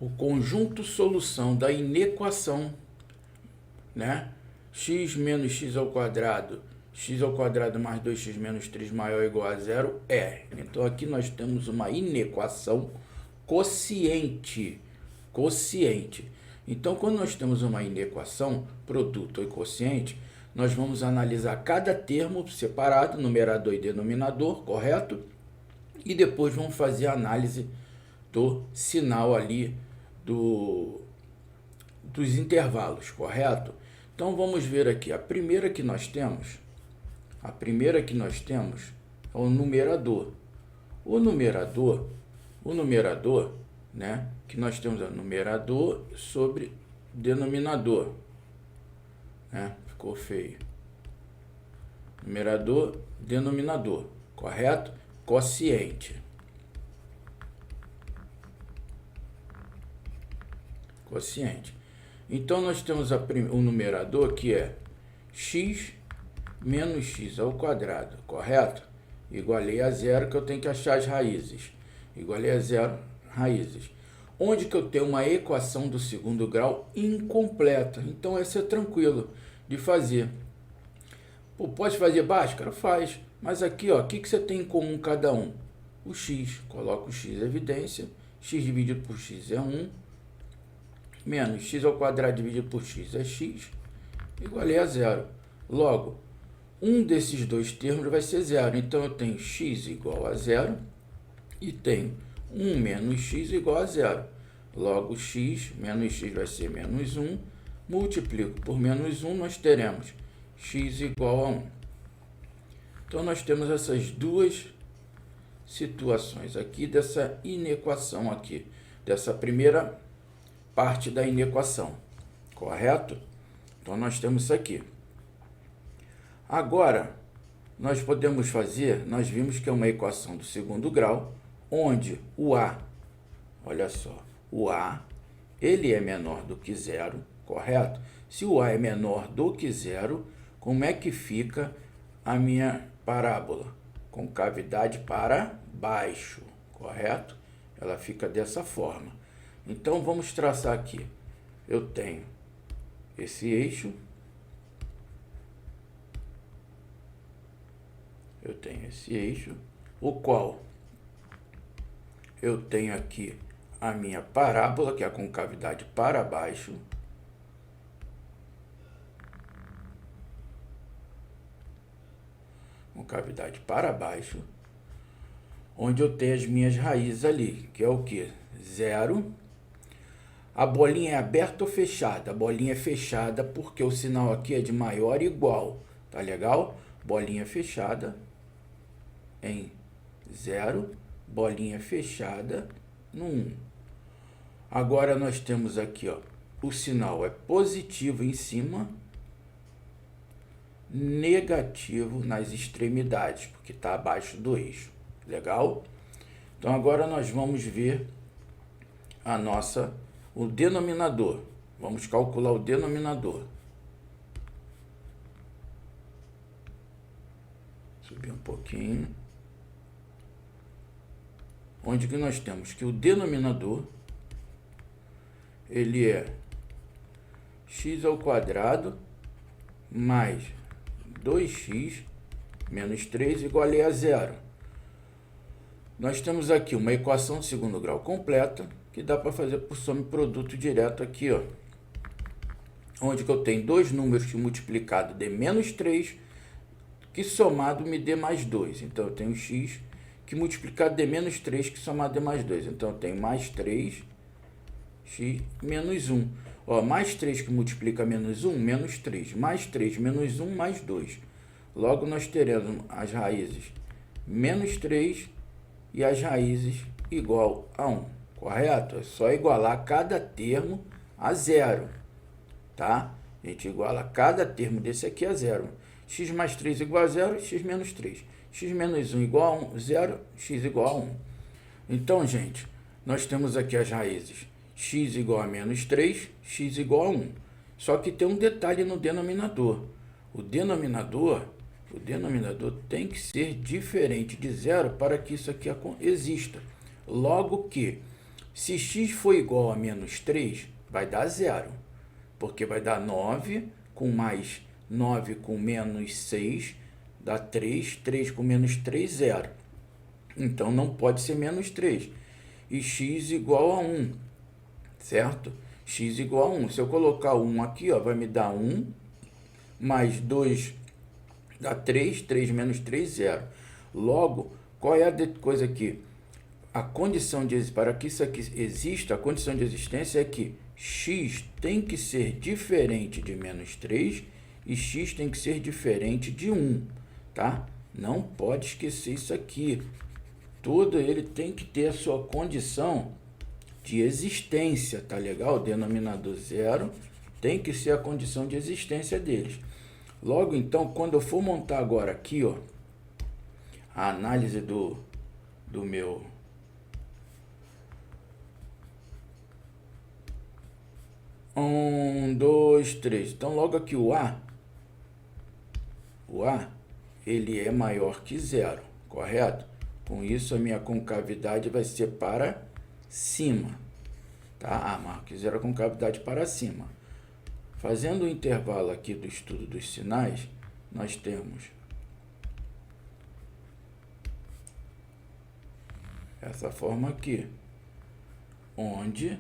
o conjunto solução da inequação, né? X menos x ao quadrado mais 2x menos 3 maior ou igual a zero é. Então, aqui nós temos uma inequação quociente. Então, quando nós temos uma inequação, produto ou quociente, nós vamos analisar cada termo separado, numerador e denominador, correto? E depois vamos fazer a análise do sinal ali dos intervalos, correto? Então, vamos ver aqui. A primeira que nós temos é o numerador. O numerador, né? Que nós temos o numerador sobre denominador, né? Ficou feio. Numerador, denominador, correto? Quociente. Então, nós temos o numerador que é x menos x ao quadrado, correto? Igualei a zero, que eu tenho que achar as raízes. Igualei a zero, raízes. Onde que eu tenho uma equação do segundo grau incompleta. Então, essa é tranquilo de fazer. Pô, pode fazer Bhaskara? Faz. Mas aqui, ó, o que você tem em comum cada um? O x. Coloca o x em evidência. X dividido por x é 1. Menos x ao quadrado dividido por x é x. Igualei a zero. Logo, um desses dois termos vai ser zero. Então, eu tenho x igual a zero e tenho 1 menos x igual a zero. Logo, x menos x vai ser menos 1. Multiplico por menos 1, nós teremos x igual a 1. Então, nós temos essas duas situações aqui dessa inequação aqui, dessa primeira parte da inequação, correto? Então, nós temos isso aqui. Agora, nós podemos fazer, nós vimos que é uma equação do segundo grau, onde o A, olha só, o A, ele é menor do que zero, correto? Se o A é menor do que zero, como é que fica a minha parábola? Com cavidade para baixo, correto? Ela fica dessa forma. Então, vamos traçar aqui. Eu tenho esse eixo. O qual eu tenho aqui a minha parábola, que é a concavidade para baixo. Concavidade para baixo. Onde eu tenho as minhas raízes ali, que é o quê? Zero. A bolinha é aberta ou fechada? A bolinha é fechada porque o sinal aqui é de maior e igual. Tá legal? Bolinha fechada em 0, bolinha fechada no 1. Agora, nós temos aqui, ó, o sinal é positivo em cima, negativo nas extremidades, porque está abaixo do eixo. Legal? Então, agora nós vamos ver o denominador. Vamos calcular o denominador. Subir um pouquinho. Onde que nós temos que o denominador, ele é x ao quadrado mais 2x menos 3 igual a zero. Nós temos aqui uma equação de segundo grau completa, que dá para fazer por soma e produto direto aqui, ó. Onde que eu tenho dois números que multiplicado dê menos 3, que somado me dê mais 2. Então, eu tenho x que multiplicado dê menos 3, que somado dê mais 2. Então, eu tenho mais 3, x menos 1. Ó, mais 3 que multiplica menos 1, menos 3. Mais 3, menos 1, mais 2. Logo, nós teremos as raízes menos 3 e as raízes igual a 1. Correto? É só igualar cada termo a zero. Tá? A gente iguala cada termo desse aqui a zero. X mais 3 igual a 0, x menos 3. X menos 1 igual a 0, x igual a 1. Então, gente, nós temos aqui as raízes x igual a menos 3, x igual a 1. Só que tem um detalhe no denominador. O denominador tem que ser diferente de zero para que isso aqui exista. Logo que Se x for igual a menos 3, vai dar 0. Porque vai dar 9 com mais 9 com menos 6, dá 3. 3 com menos 3, 0. Então, não pode ser menos 3. E x igual a 1, certo? X igual a 1. Se eu colocar 1 aqui, ó, vai me dar 1, mais 2 dá 3, 3 menos 3, 0. Logo, qual é a coisa aqui? A condição para que isso aqui exista, a condição de existência é que x tem que ser diferente de menos 3 e x tem que ser diferente de 1, tá? Não pode esquecer isso aqui. Todo ele tem que ter a sua condição de existência, tá legal? O denominador 0 tem que ser a condição de existência deles. Logo, então, quando eu for montar agora aqui, ó, a análise do meu... 1, 2, 3. Então, logo aqui o A, ele é maior que 0, correto? Com isso, a minha concavidade vai ser para cima, tá? Maior que 0, a concavidade para cima. Fazendo o intervalo aqui do estudo dos sinais, nós temos essa forma aqui, onde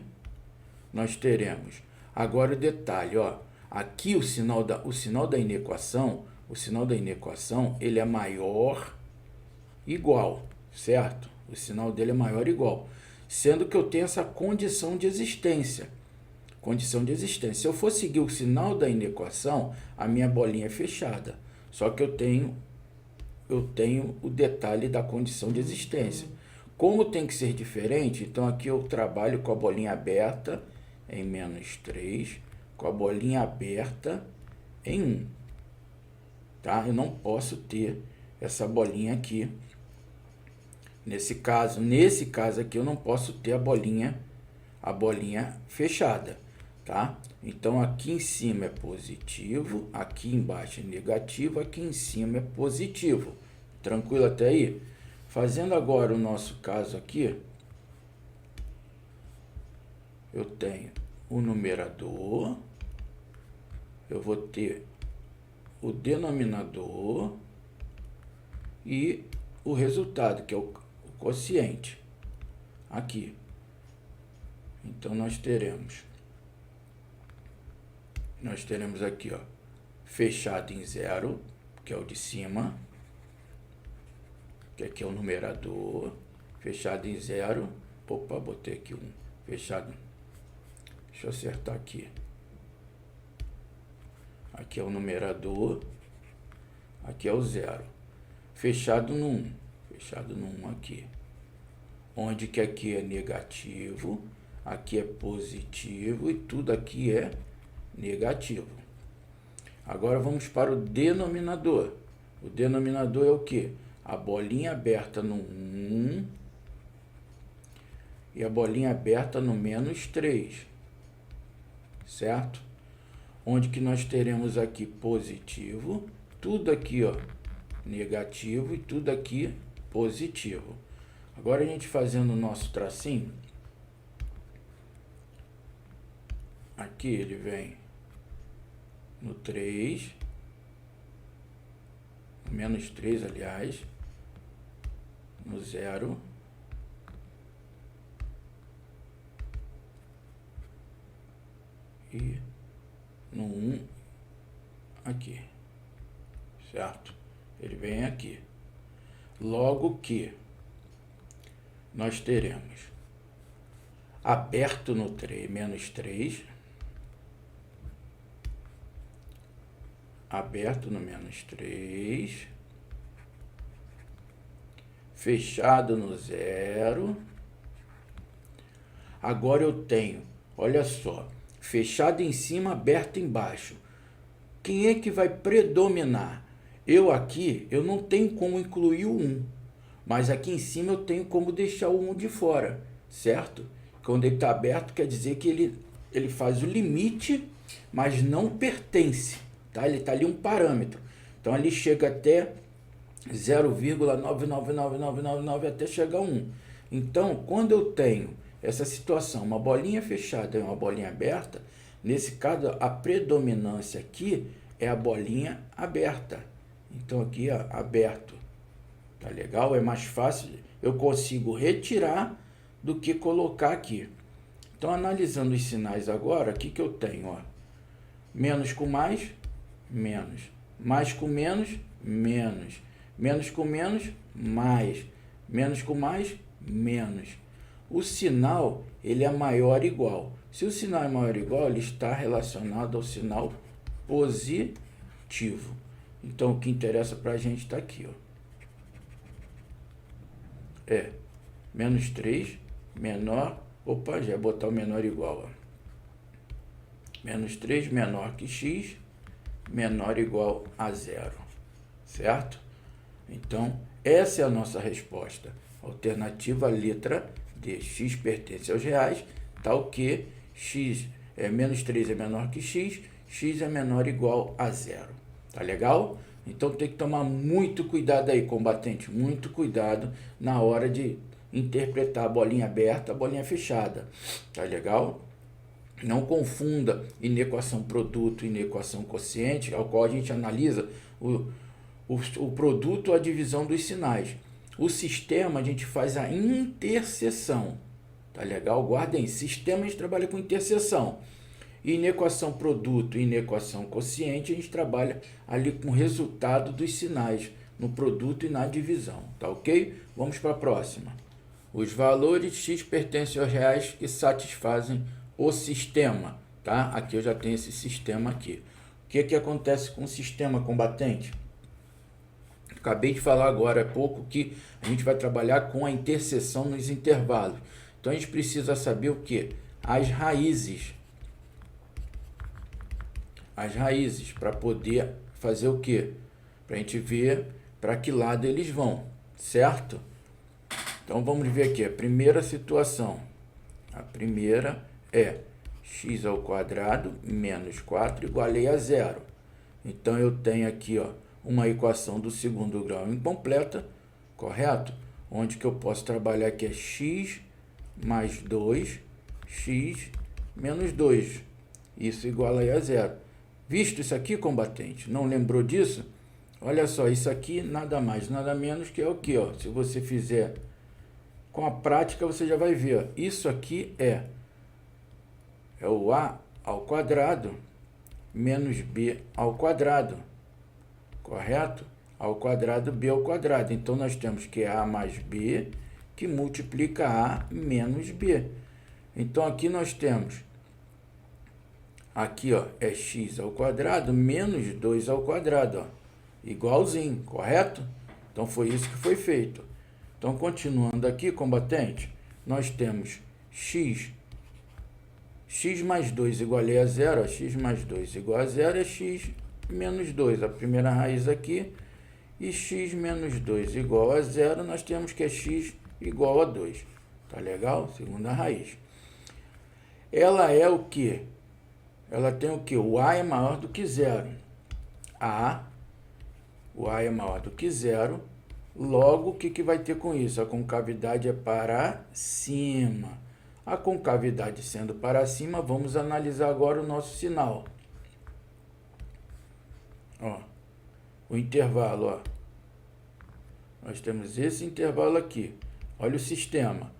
nós teremos... Agora o detalhe, ó, aqui o sinal da inequação, ele é maior igual, certo? O sinal dele é maior igual, sendo que eu tenho essa condição de existência. Se eu for seguir o sinal da inequação, a minha bolinha é fechada. Só que eu tenho o detalhe da condição de existência. Como tem que ser diferente, então aqui eu trabalho com a bolinha aberta em menos 3, com a bolinha aberta em 1. Tá? Eu não posso ter essa bolinha aqui. Nesse caso aqui, eu não posso ter a bolinha fechada. Tá? Então, aqui em cima é positivo, aqui embaixo é negativo, aqui em cima é positivo. Tranquilo até aí? Fazendo agora o nosso caso aqui, eu tenho o numerador, eu vou ter o denominador e o resultado, que é o quociente, aqui. Então, nós teremos aqui, ó, fechado em 0, que é o de cima, que aqui é o numerador, fechado em 0, opa, botei aqui fechado, deixa eu acertar aqui, aqui é o numerador, aqui é o 0, fechado no 1 aqui, onde que aqui é negativo, aqui é positivo e tudo aqui é negativo. Agora vamos para o denominador. O denominador é o que? A bolinha aberta no 1 e a bolinha aberta no menos 3, certo? Onde que nós teremos aqui positivo, tudo aqui, ó, negativo e tudo aqui positivo. Agora a gente fazendo o nosso tracinho, aqui ele vem no 3, menos 3, aliás, no 0, e no 1 aqui, certo? Ele vem aqui. Logo que nós teremos aberto no 3, menos 3, aberto no menos 3, fechado no 0. Agora eu tenho, olha só, fechado em cima, aberto embaixo. Quem é que vai predominar? Eu aqui, eu não tenho como incluir o 1, mas aqui em cima eu tenho como deixar o 1 de fora, certo? Quando ele está aberto, quer dizer que ele faz o limite, mas não pertence. Tá? Ele está ali um parâmetro. Então, ali chega até 0,999999 até chegar a 1. Então, quando eu tenho essa situação, uma bolinha fechada e uma bolinha aberta, nesse caso, a predominância aqui é a bolinha aberta. Então, aqui, ó, aberto. Tá legal? É mais fácil, eu consigo retirar do que colocar aqui. Então, analisando os sinais agora, o que que eu tenho? Ó? Menos com mais, menos. Mais com menos, menos. Menos com menos, mais. Menos com mais, menos. O sinal, ele é maior ou igual. Se o sinal é maior ou igual, ele está relacionado ao sinal positivo. Então, o que interessa para a gente está aqui, ó. É menos 3, menor... Opa, já vou botar o menor igual, ó. Menos 3 menor que x, menor ou igual a zero. Certo? Então, essa é a nossa resposta. Alternativa letra D. X pertence aos reais, tal que x menos 3 é menor que x é menor ou igual a zero. Tá legal? Então tem que tomar muito cuidado aí, combatente. Muito cuidado na hora de interpretar a bolinha aberta, a bolinha fechada. Tá legal? Não confunda inequação produto e inequação quociente, ao qual a gente analisa o produto ou a divisão dos sinais. O sistema a gente faz a interseção. Tá legal? Guardem, sistema a gente trabalha com interseção. E inequação produto e inequação quociente a gente trabalha ali com o resultado dos sinais no produto e na divisão. Tá ok? Vamos para a próxima. Os valores x pertencem aos reais que satisfazem o sistema, tá? Aqui eu já tenho esse sistema aqui. O que que acontece com o sistema combatente? Acabei de falar agora há pouco que a gente vai trabalhar com a interseção nos intervalos. Então a gente precisa saber o que? As raízes. As raízes para poder fazer o que? Para a gente ver para que lado eles vão, certo? Então vamos ver aqui a primeira situação. A primeira é x ao quadrado menos 4 igual a zero. Então eu tenho aqui, ó, uma equação do segundo grau incompleta, correto? Onde que eu posso trabalhar aqui é x mais 2, x menos 2. Isso igual a zero. Visto isso aqui, combatente? Não lembrou disso? Olha só, isso aqui nada mais, nada menos que é o que, ó? Se você fizer com a prática, você já vai ver, ó. Isso aqui é o a ao quadrado menos b ao quadrado. Correto? Ao quadrado, b ao quadrado. Então, nós temos que é a mais b, que multiplica a menos b. Então, aqui nós temos, aqui, ó, é x ao quadrado menos 2 ao quadrado, ó, igualzinho, correto? Então, foi isso que foi feito. Então, continuando aqui, combatente, nós temos x mais 2 igual a zero, ó, x mais 2 igual a zero é x menos 2, a primeira raiz aqui, e x menos 2 igual a zero, nós temos que é x igual a 2. Tá legal? Segunda raiz. Ela é o quê? Ela tem o quê? O a é maior do que zero. O a é maior do que zero. Logo, o que que vai ter com isso? A concavidade é para cima. A concavidade sendo para cima, vamos analisar agora o nosso sinal. Ó, o intervalo, ó. Nós temos esse intervalo aqui. Olha o sistema.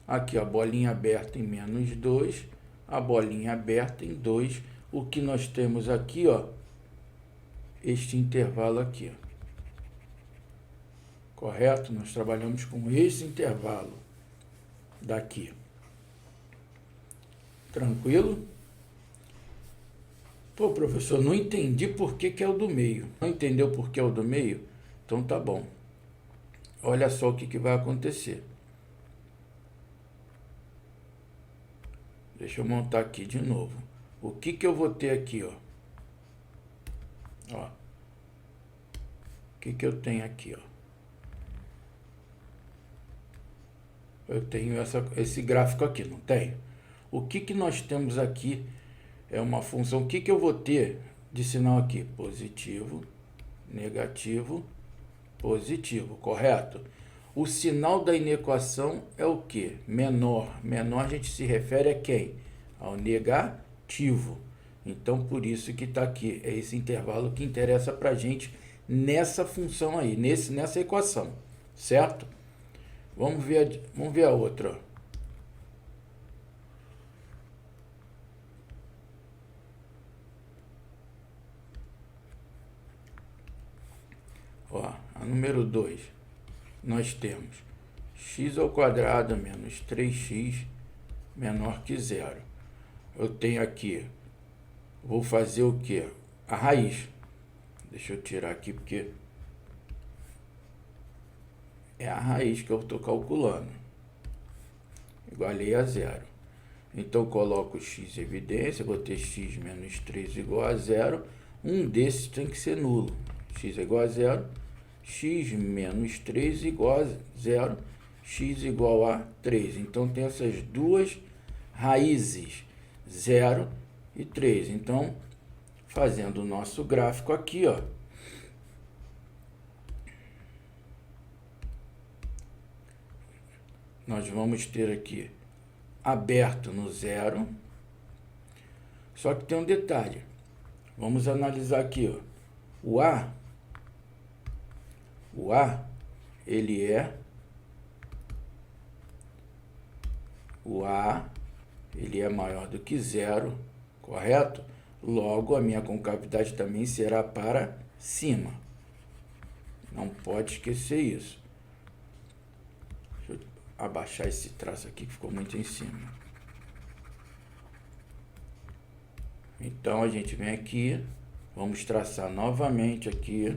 Aqui a bolinha aberta em menos 2, a bolinha aberta em 2. O que nós temos aqui, ó, este intervalo aqui, ó. Correto? Nós trabalhamos com esse intervalo daqui. Tranquilo? Pô, professor, não entendi por que que é o do meio. Não entendeu por que é o do meio? Então tá bom. Olha só o que que vai acontecer. Deixa eu montar aqui de novo. O que que eu vou ter aqui, ó? Ó. O que que eu tenho aqui, ó? Eu tenho esse gráfico aqui, não tenho? O que que nós temos aqui é uma função. O que que eu vou ter de sinal aqui? Positivo, negativo, positivo, correto? O sinal da inequação é o que? Menor. Menor a gente se refere a quem? Ao negativo. Então, por isso que está aqui. É esse intervalo que interessa para a gente nessa função aí, nessa equação. Certo? Vamos ver a outra. Ó, a número 2. Nós temos x ao quadrado menos 3x menor que zero. Eu tenho aqui, vou fazer o que? A raiz. Deixa eu tirar aqui porque é a raiz que eu estou calculando. Igualei a zero. Então, coloco x em evidência, vou ter x menos 3 igual a zero. Um desses tem que ser nulo. X é igual a zero. X menos 3 igual a zero. X igual a 3. Então, tem essas duas raízes, 0 e 3. Então, fazendo o nosso gráfico aqui, ó. Nós vamos ter aqui aberto no 0. Só que tem um detalhe. Vamos analisar aqui, ó. O A, ele é... O A, ele é maior do que 0, correto? Logo, a minha concavidade também será para cima. Não pode esquecer isso. Deixa eu abaixar esse traço aqui que ficou muito em cima. Então, a gente vem aqui, vamos traçar novamente aqui.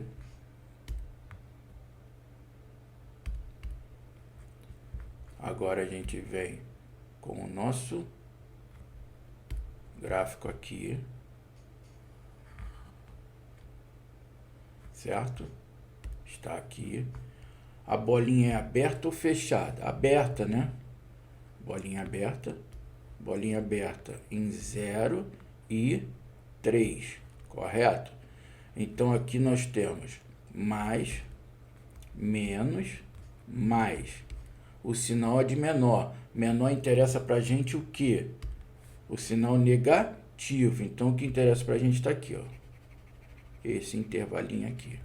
Agora a gente vem com o nosso gráfico aqui, certo? Está aqui. A bolinha é aberta ou fechada? Aberta, né? Bolinha aberta em 0 e 3, correto? Então, aqui nós temos mais, menos, mais. O sinal é de menor. Menor interessa para a gente o quê? O sinal negativo. Então, o que interessa para a gente está aqui, ó. Esse intervalinho aqui.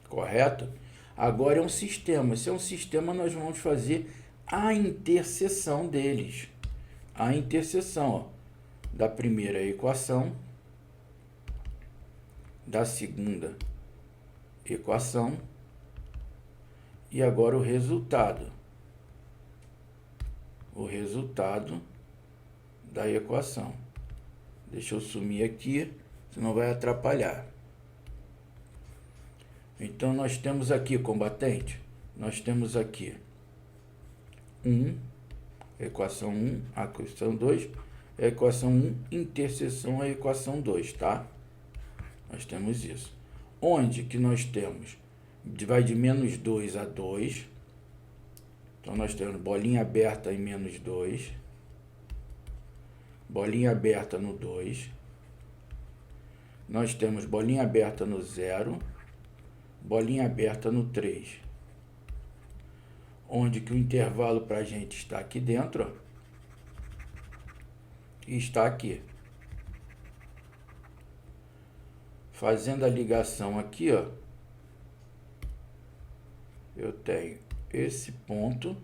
Correto? Agora é um sistema. Se é um sistema, nós vamos fazer a interseção deles. A interseção, ó, da primeira equação, da segunda equação e agora o resultado. O resultado da equação. Deixa eu sumir aqui, senão vai atrapalhar. Então, nós temos aqui, combatente, nós temos aqui equação 1, a equação 2, a equação 1, interseção a equação 2, tá? Nós temos isso. Onde que nós temos? Vai de menos 2 a 2. Então, nós temos bolinha aberta em menos 2. Bolinha aberta no 2. Nós temos bolinha aberta no 0. Bolinha aberta no 3. Onde que o intervalo para a gente está aqui dentro, ó. E está aqui. Fazendo a ligação aqui, ó. Eu tenho esse ponto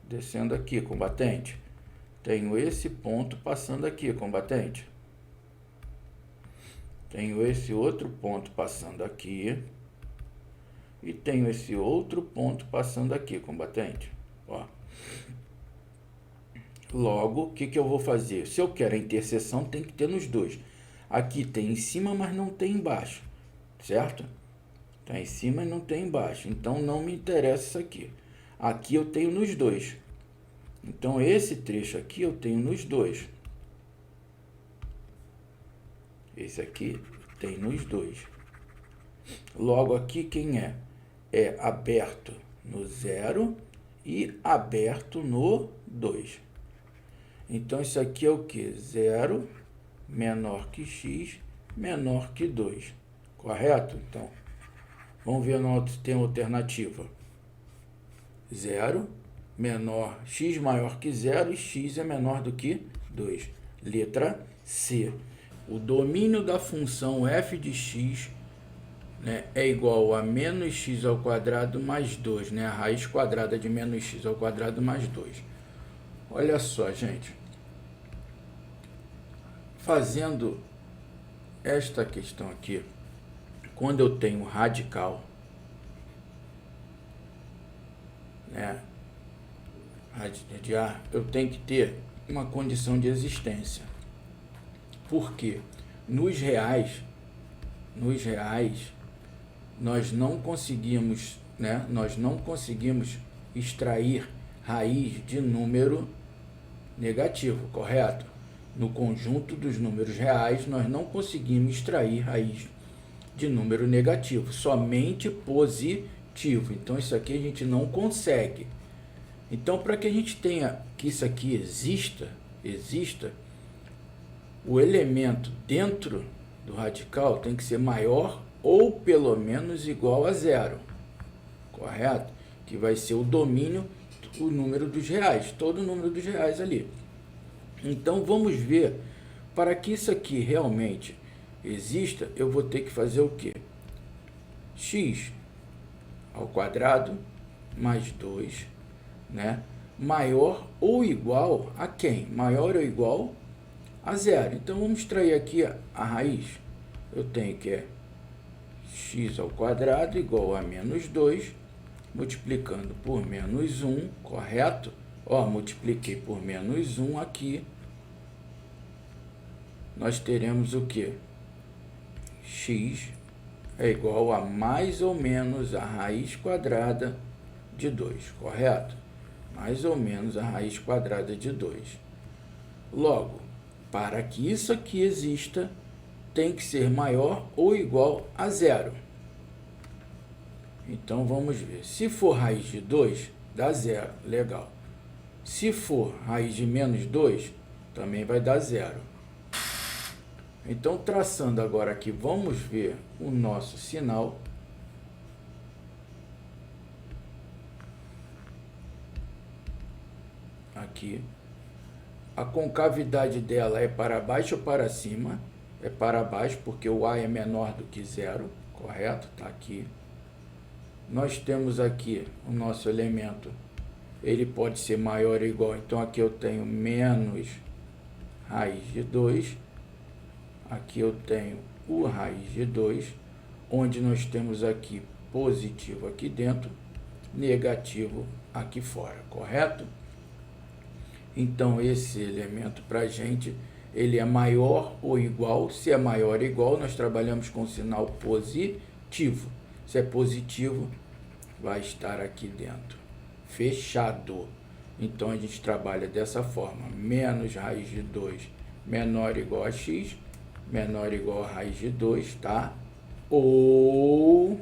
descendo aqui, combatente. Tenho esse ponto passando aqui, combatente. Tenho esse outro ponto passando aqui. E tenho esse outro ponto passando aqui, combatente. Ó. Logo, o que eu vou fazer? Se eu quero a interseção, tem que ter nos dois. Aqui tem em cima, mas não tem embaixo. Certo? Está em cima e não tem embaixo. Então, não me interessa isso aqui. Aqui eu tenho nos dois. Então, esse trecho aqui eu tenho nos dois. Esse aqui tem nos dois. Logo, aqui quem é? É aberto no 0 e aberto no 2. Então, isso aqui é o que? 0 menor que x menor que 2. Correto? Então, vamos ver se tem alternativa. 0, menor, x maior que 0 e x é menor do que 2. Letra C. O domínio da função f de x, né, é igual a menos x ao quadrado mais 2, né, a raiz quadrada de menos x ao quadrado mais 2. Olha só, gente. Fazendo esta questão aqui, quando eu tenho radical, né, radiar, eu tenho que ter uma condição de existência. Porque nos reais nós não conseguimos, né, extrair raiz de número negativo, correto? No conjunto dos números reais, nós não conseguimos extrair raiz de número negativo, somente positivo. Então, isso aqui a gente não consegue. Então, para que a gente tenha que isso aqui exista, o elemento dentro do radical tem que ser maior ou pelo menos igual a 0, correto? Que vai ser o domínio, o número dos reais, todo o número dos reais ali. Então, vamos ver, para que isso aqui realmente exista, eu vou ter que fazer o quê? X ao quadrado mais 2, né? Maior ou igual a quem? Maior ou igual a 0. Então, vamos extrair aqui a raiz. Eu tenho que é x ao quadrado igual a menos 2, multiplicando por menos 1, correto? Ó, multipliquei por menos 1 aqui. Nós teremos o quê? X é igual a mais ou menos a raiz quadrada de 2, correto? Mais ou menos a raiz quadrada de 2. Logo, para que isso aqui exista, tem que ser maior ou igual a 0. Então, vamos ver. Se for raiz de 2, dá 0. Legal. Se for raiz de menos 2, também vai dar 0. Então, traçando agora aqui, vamos ver o nosso sinal. Aqui. A concavidade dela é para baixo ou para cima? É para baixo, porque o A é menor do que 0, correto? Está aqui. Nós temos aqui o nosso elemento, ele pode ser maior ou igual, então aqui eu tenho menos raiz de 2, aqui eu tenho o raiz de 2, onde nós temos aqui positivo aqui dentro, negativo aqui fora, correto? Então, esse elemento para a gente, ele é maior ou igual. Se é maior ou igual, nós trabalhamos com o sinal positivo. Se é positivo, vai estar aqui dentro, fechado. Então, a gente trabalha dessa forma. Menos raiz de 2 menor ou igual a x, menor ou igual a raiz de 2, tá? Ou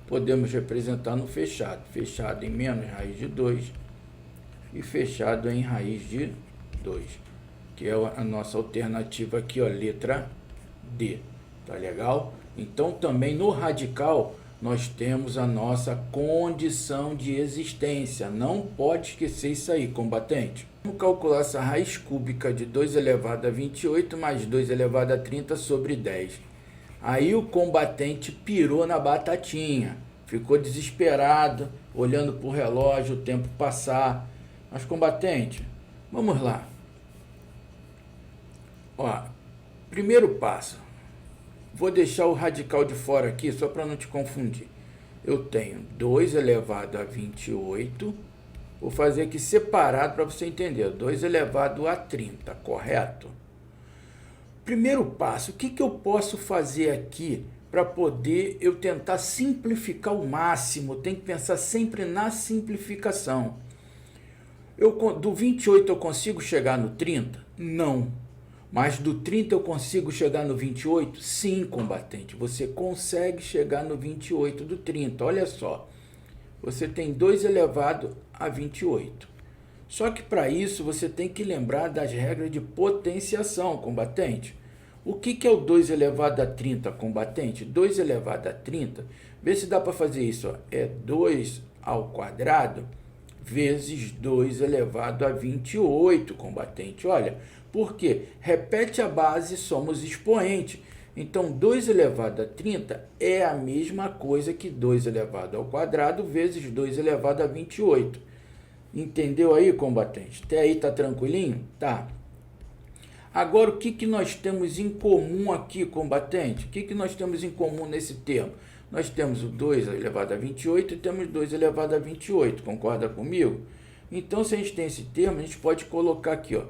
podemos representar no fechado. Fechado em menos raiz de 2 e fechado em raiz de 2, que é a nossa alternativa aqui, ó, letra D. Tá legal? Então, também no radical, nós temos a nossa condição de existência. Não pode esquecer isso aí, combatente. Vamos calcular essa raiz cúbica de 2 elevado a 28 mais 2 elevado a 30 sobre 10. Aí o combatente pirou na batatinha. Ficou desesperado, olhando para o relógio, o tempo passar. Mas, combatente, vamos lá. Ó, primeiro passo. Vou deixar o radical de fora aqui, só para não te confundir. Eu tenho 2 elevado a 28. Vou fazer aqui separado para você entender. 2 elevado a 30, correto? Primeiro passo, o que eu posso fazer aqui para poder eu tentar simplificar ao máximo? Tem que pensar sempre na simplificação. Do 28 eu consigo chegar no 30? Não. Mas do 30 eu consigo chegar no 28? Sim, combatente. Você consegue chegar no 28 do 30. Olha só. Você tem 2 elevado a 28. Só que para isso você tem que lembrar das regras de potenciação, combatente. O que é o 2 elevado a 30, combatente? 2 elevado a 30, vê se dá para fazer isso. Ó. É 2 ao quadrado vezes 2 elevado a 28, combatente. Olha, por quê? Repete a base, somos expoente. Então, 2 elevado a 30 é a mesma coisa que 2 elevado ao quadrado vezes 2 elevado a 28. Entendeu aí, combatente? Até aí tá tranquilinho? Tá. Agora, o que nós temos em comum aqui, combatente? O que nós temos em comum nesse termo? Nós temos o 2 elevado a 28 e temos 2 elevado a 28, concorda comigo? Então, se a gente tem esse termo, a gente pode colocar aqui, ó,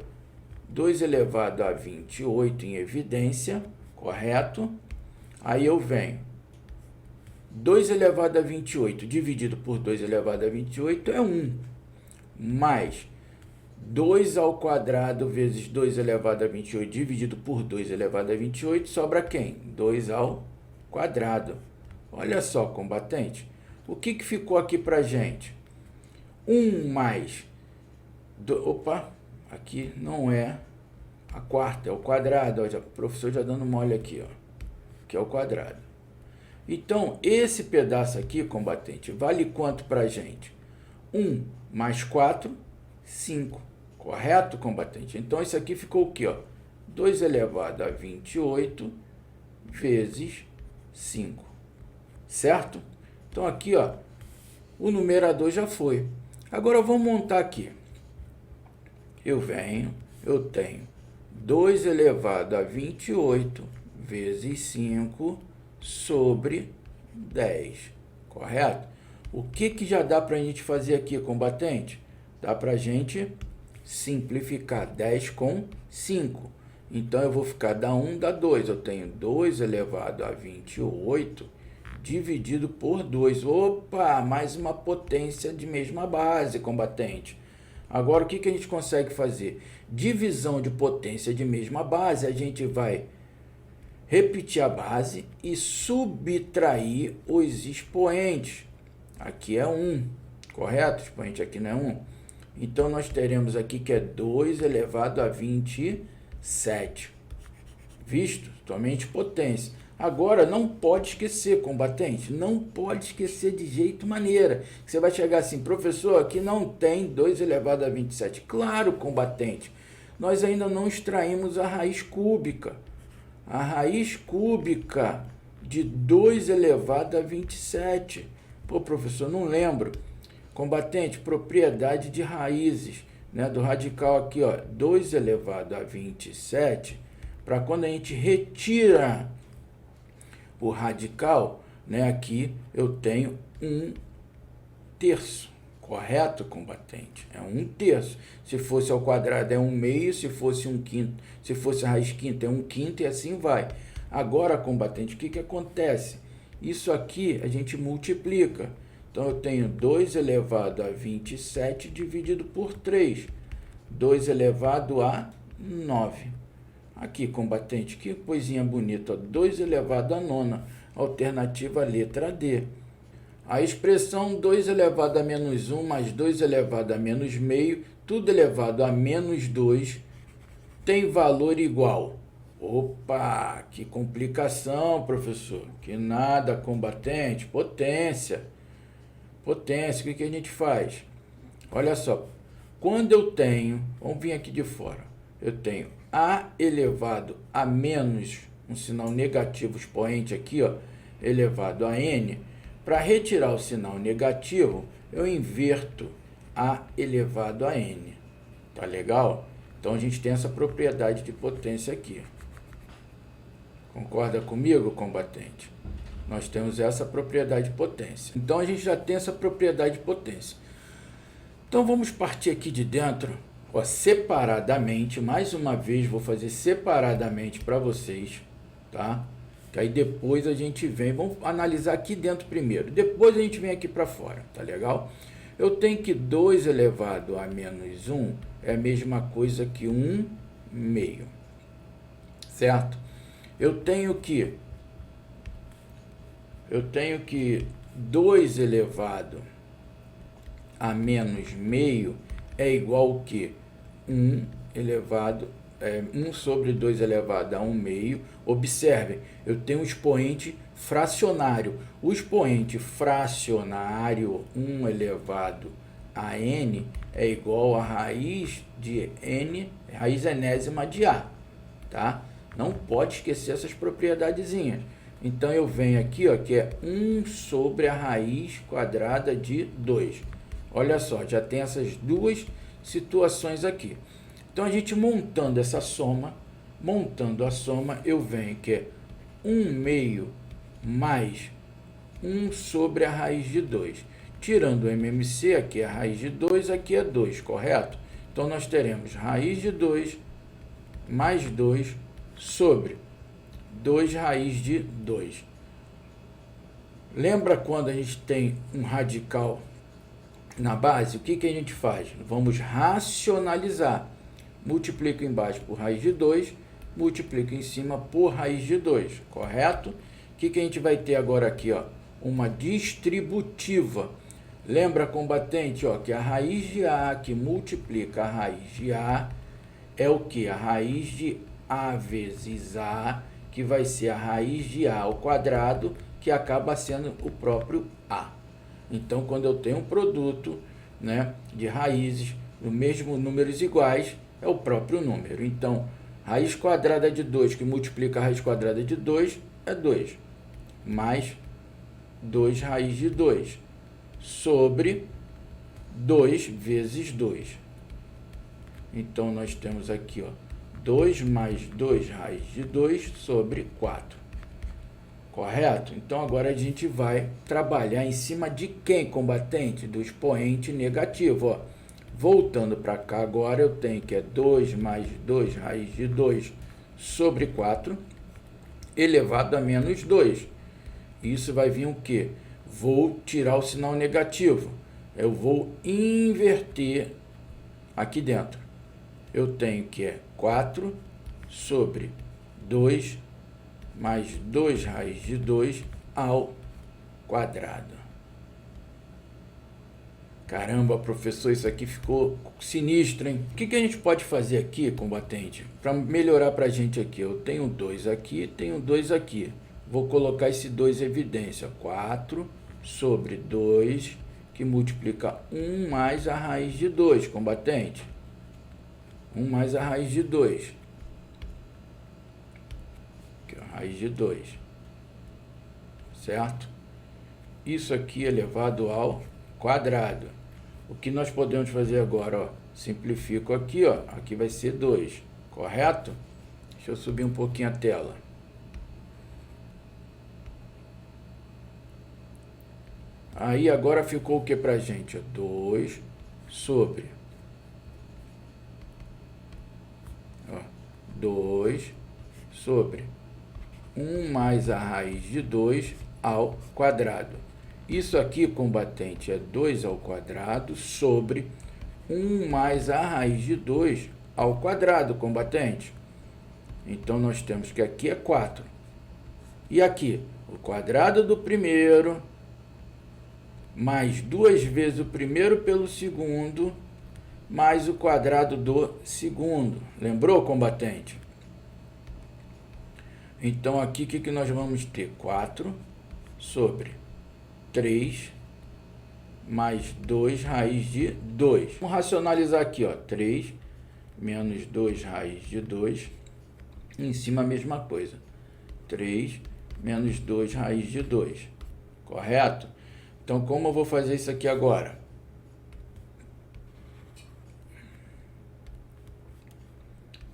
2 elevado a 28 em evidência, correto? Aí eu venho, 2 elevado a 28 dividido por 2 elevado a 28 é 1, mais 2 ao quadrado vezes 2 elevado a 28 dividido por 2 elevado a 28, sobra quem? 2 ao quadrado. Olha só, combatente, o que ficou aqui pra gente? 1 mais... Opa, aqui não é a quarta, é o quadrado. Ó, o professor já dando mole aqui, ó, que é o quadrado. Então, esse pedaço aqui, combatente, vale quanto pra gente? 1 mais 4, 5. Correto, combatente? Então, isso aqui ficou o quê? Ó? 2 elevado a 28 vezes 5. Certo? Então, aqui, ó, o numerador já foi. Agora, vamos montar aqui. Eu tenho 2 elevado a 28 vezes 5 sobre 10. Correto? O que já dá para a gente fazer aqui, combatente? Dá para a gente simplificar 10 com 5. Então, eu vou ficar da 1, dá 2. Eu tenho 2 elevado a 28 dividido por 2. Opa, mais uma potência de mesma base, combatente. Agora, o que a gente consegue fazer? Divisão de potência de mesma base, a gente vai repetir a base e subtrair os expoentes. Aqui é 1, correto? O expoente aqui não é 1. Então, nós teremos aqui que é 2 elevado a 27. Visto? Somente potência. Agora, não pode esquecer, combatente, não pode esquecer de jeito maneira. Você vai chegar assim, professor, aqui não tem 2 elevado a 27. Claro, combatente, nós ainda não extraímos a raiz cúbica. A raiz cúbica de 2 elevado a 27. Pô, professor, não lembro. Combatente, propriedade de raízes, né, do radical aqui, ó, 2 elevado a 27, para quando a gente retira o radical, né, aqui eu tenho 1/3, correto, combatente? É 1/3. Se fosse ao quadrado é 1/2, se fosse 1/5, se fosse a raiz quinta é 1/5 e assim vai. Agora, combatente, o que acontece? Isso aqui a gente multiplica. Então, eu tenho 2 elevado a 27 dividido por 3. 2 elevado a 9. Aqui, combatente, que coisinha bonita. 2 elevado a 9. Alternativa letra D. A expressão 2 elevado a menos 1 mais 2 elevado a menos meio, tudo elevado a menos 2, tem valor igual. Opa, que complicação, professor. Que nada, combatente. Potência. Potência, o que a gente faz? Olha só, quando eu tenho, vamos vir aqui de fora, eu tenho a elevado a menos, um sinal negativo expoente aqui, ó, elevado a n, para retirar o sinal negativo, eu inverto a elevado a n. Tá legal? Então, a gente tem essa propriedade de potência aqui. Concorda comigo, combatente? Nós temos essa propriedade de potência. Então, a gente já tem essa propriedade de potência. Então, vamos partir aqui de dentro, ó, separadamente. Mais uma vez, vou fazer separadamente para vocês, tá? Que aí depois a gente vem, vamos analisar aqui dentro primeiro. Depois a gente vem aqui para fora, tá legal? Eu tenho que 2 elevado a menos 1 é a mesma coisa que 1/2, certo? Eu tenho que 2 elevado a menos meio é igual ao que 1 sobre 2 elevado a 1/2. Observem, eu tenho um expoente fracionário. O expoente fracionário 1 elevado a n é igual a raiz de n, raiz enésima de a, tá? Não pode esquecer essas propriedadezinhas. Então, eu venho aqui, ó, que é 1 sobre a raiz quadrada de 2. Olha só, já tem essas duas situações aqui. Então, a gente montando essa soma, montando a soma, eu venho que é 1 meio mais 1 sobre a raiz de 2. Tirando o MMC, aqui é a raiz de 2, aqui é 2, correto? Então, nós teremos raiz de 2 mais 2 sobre 2 raiz de 2. Lembra quando a gente tem um radical na base? O que a gente faz? Vamos racionalizar. Multiplico embaixo por raiz de 2, multiplico em cima por raiz de 2, correto? O que a gente vai ter agora aqui, ó? Uma distributiva. Lembra, combatente, ó, que a raiz de A que multiplica a raiz de A é o que? A raiz de A vezes A, que vai ser a raiz de A ao quadrado, que acaba sendo o próprio A. Então, quando eu tenho um produto, né, de raízes do mesmo números iguais, é o próprio número. Então, raiz quadrada de 2 que multiplica a raiz quadrada de 2 é 2, mais 2 raiz de 2, sobre 2 vezes 2. Então, nós temos aqui, ó, 2 mais 2 raiz de 2 sobre 4. Correto? Então, agora a gente vai trabalhar em cima de quem, combatente? Do expoente negativo, ó. Voltando para cá agora, eu tenho que é 2 mais 2 raiz de 2 sobre 4, elevado a menos 2. Isso vai vir o quê? Vou tirar o sinal negativo. Eu vou inverter aqui dentro. Eu tenho que é 4 sobre 2 mais 2 raiz de 2 ao quadrado. Caramba, professor, isso aqui ficou sinistro, hein? O que a gente pode fazer aqui, combatente, para melhorar para a gente aqui? Eu tenho 2 aqui, tenho 2 aqui. Vou colocar esse 2 em evidência. 4 sobre 2, que multiplica 1 mais a raiz de 2, combatente. 1 mais a raiz de 2. Aqui, a raiz de 2. Certo? Isso aqui elevado ao quadrado. O que nós podemos fazer agora, ó? Simplifico aqui, ó. Aqui vai ser 2, correto? Deixa eu subir um pouquinho a tela. Aí agora ficou o que pra gente? 2 sobre 2 sobre 1 mais a raiz de 2 ao quadrado. Isso aqui, combatente, é 2 ao quadrado sobre 1 mais a raiz de 2 ao quadrado, combatente. Então, nós temos que aqui é 4. E aqui, o quadrado do primeiro, mais 2 vezes o primeiro pelo segundo, mais o quadrado do segundo. Lembrou, combatente? Então, aqui, o que nós vamos ter? 4 sobre 3 mais 2 raiz de 2. Vamos racionalizar aqui, ó. 3 menos 2 raiz de 2. Em cima a mesma coisa. 3 menos 2 raiz de 2. Correto? Então, como eu vou fazer isso aqui agora?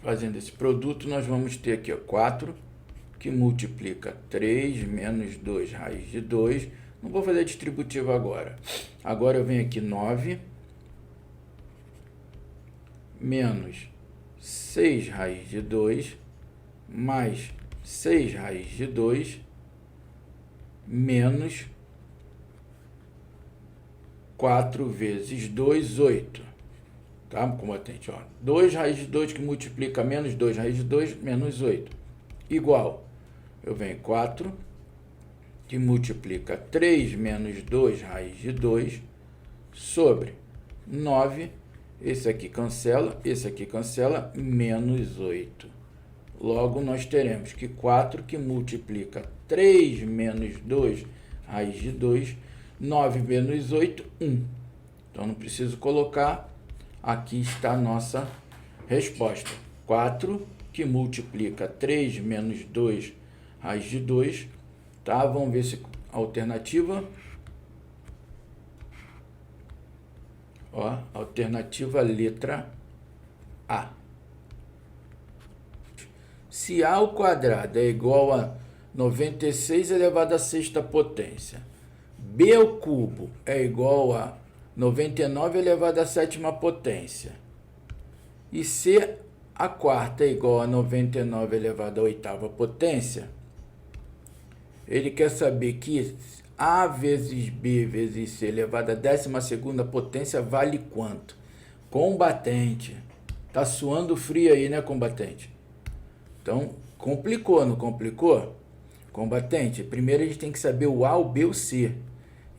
Fazendo esse produto, nós vamos ter aqui, ó, 4, que multiplica 3 menos 2 raiz de 2. Não vou fazer distributivo agora. Agora eu venho aqui 9 menos 6 raiz de 2 mais 6 raiz de 2 menos 4 vezes 2, 8. Tá, combatente? Ó, 2 raiz de 2 que multiplica menos 2 raiz de 2 menos 8. Igual. Eu venho 4 que multiplica 3 menos 2 raiz de 2 sobre 9. Esse aqui cancela, menos 8. Logo, nós teremos que 4 que multiplica 3 menos 2 raiz de 2, 9 menos 8, 1. Então não preciso colocar. Aqui está a nossa resposta. 4 que multiplica 3 menos 2 raiz de 2. Tá? Vamos ver se a alternativa. Ó, alternativa letra A. Se A ao quadrado é igual a 96 elevado à sexta potência, B ao cubo é igual a 99 elevado à sétima potência, e C a quarta é igual a 99 elevado à oitava potência, ele quer saber que A vezes B vezes C elevado à 12ª potência vale quanto? Combatente. Tá suando frio aí, né, combatente? Então, complicou, não complicou? Combatente, primeiro a gente tem que saber o A, o B, o C.